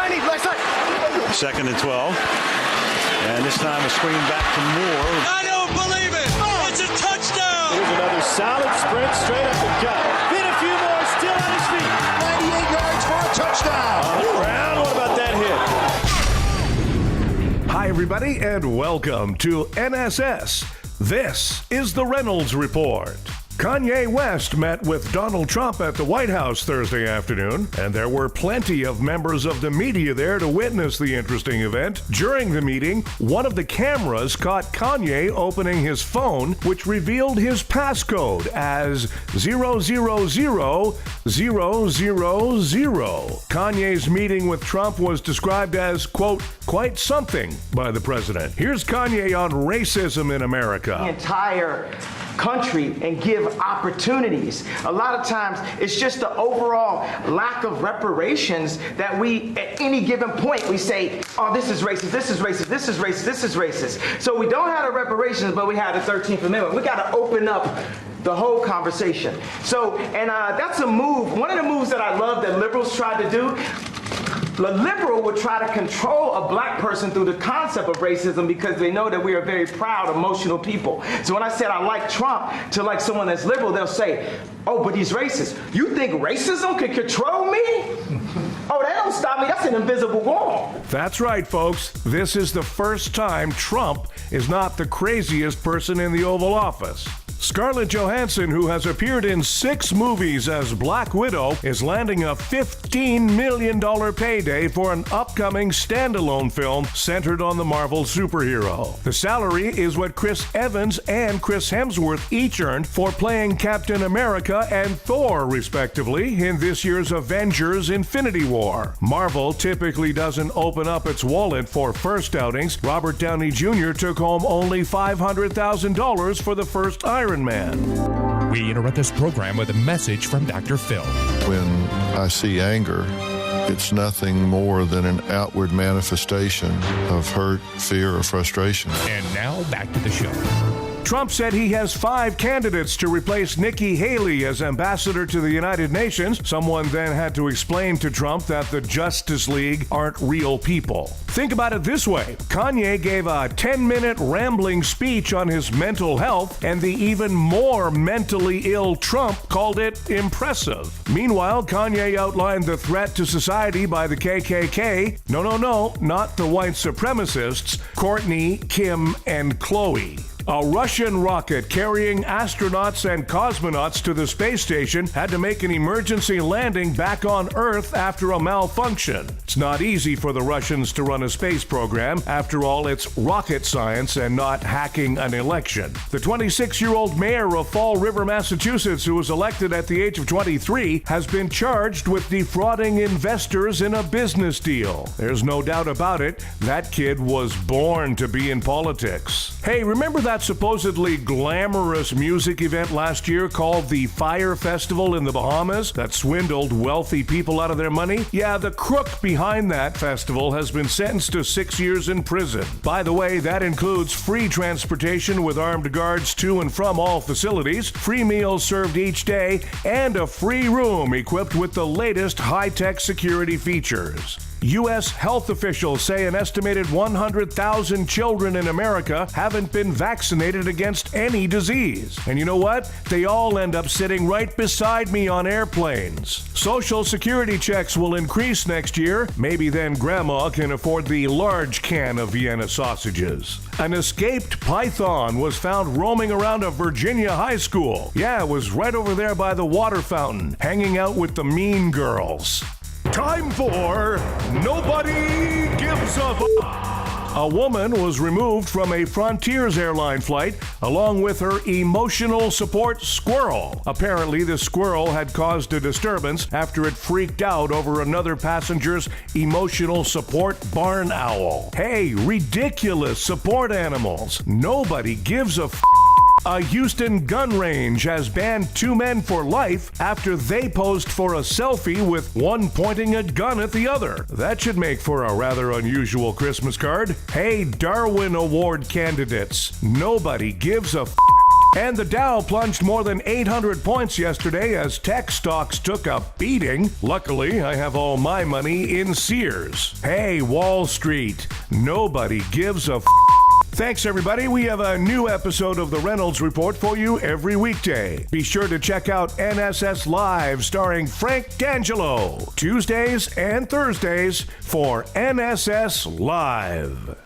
90, left side. 2nd and 12. And this time a screen back to Moore. I don't believe it. Oh. It's a touchdown. Here's another solid sprint straight up the gut. Fit a few more, still on his feet. 98 yards for a touchdown. On the ground, what about that hit? Hi, everybody, and welcome to NSS. This is the Reynolds Report. Kanye West met with Donald Trump at the White House Thursday afternoon, and there were plenty of members of the media there to witness the interesting event. During the meeting, one of the cameras caught Kanye opening his phone, which revealed his passcode as 0000000. Kanye's meeting with Trump was described as, quote, quite something by the president. Here's Kanye on racism in America. The entire country and give opportunities. A lot of times it's just the overall lack of reparations that we, at any given point, we say, oh, this is racist, this is racist, this is racist, this is racist. So we don't have the reparations, but we have the 13th Amendment. We got to open up the whole conversation. So, and that's a move, one of the moves that I love that liberals tried to do. The liberal would try to control a black person through the concept of racism because they know that we are very proud, emotional people. So when I said I like Trump to like someone that's liberal, they'll say, oh, but he's racist. You think racism can control me? Oh, that don't stop me. That's an invisible wall. That's right, folks. This is the first time Trump is not the craziest person in the Oval Office. Scarlett Johansson, who has appeared in 6 movies as Black Widow, is landing a $15 million payday for an upcoming standalone film centered on the Marvel superhero. The salary is what Chris Evans and Chris Hemsworth each earned for playing Captain America and Thor, respectively, in this year's Avengers Infinity War. Marvel typically doesn't open up its wallet for first outings. Robert Downey Jr. took home only $500,000 for the first Iron Man. We interrupt this program with a message from Dr. Phil. When I see anger, it's nothing more than an outward manifestation of hurt, fear, or frustration. And now back to the show. Trump said he has 5 candidates to replace Nikki Haley as ambassador to the United Nations. Someone then had to explain to Trump that the Justice League aren't real people. Think about it this way. Kanye gave a 10-minute rambling speech on his mental health, and the even more mentally ill Trump called it impressive. Meanwhile, Kanye outlined the threat to society by the KKK. No, not the white supremacists, Courtney, Kim, and Chloe. A Russian rocket carrying astronauts and cosmonauts to the space station had to make an emergency landing back on Earth after a malfunction. It's not easy for the Russians to run a space program. After all, it's rocket science and not hacking an election. The 26-year-old mayor of Fall River, Massachusetts, who was elected at the age of 23, has been charged with defrauding investors in a business deal. There's no doubt about it. That kid was born to be in politics. Hey, remember that supposedly glamorous music event last year called the Fire Festival in the Bahamas that swindled wealthy people out of their money? Yeah, the crook behind that festival has been sentenced to 6 years in prison. By the way, that includes free transportation with armed guards to and from all facilities, free meals served each day, and a free room equipped with the latest high-tech security features. U.S. health officials say an estimated 100,000 children in America haven't been vaccinated against any disease. And you know what? They all end up sitting right beside me on airplanes. Social security checks will increase next year. Maybe then Grandma can afford the large can of Vienna sausages. An escaped python was found roaming around a Virginia high school. Yeah, it was right over there by the water fountain, hanging out with the mean girls. Time for Nobody Gives a A woman was removed from a Frontiers airline flight along with her emotional support squirrel. Apparently, the squirrel had caused a disturbance after it freaked out over another passenger's emotional support barn owl. Hey, ridiculous support animals. Nobody gives a A Houston gun range has banned 2 men for life after they posed for a selfie with one pointing a gun at the other. That should make for a rather unusual Christmas card. Hey, Darwin Award candidates, nobody gives a And the Dow plunged more than 800 points yesterday as tech stocks took a beating. Luckily, I have all my money in Sears. Hey, Wall Street, nobody gives a Thanks, everybody. We have a new episode of the Reynolds Report for you every weekday. Be sure to check out NSS Live starring Frank D'Angelo, Tuesdays and Thursdays for NSS Live.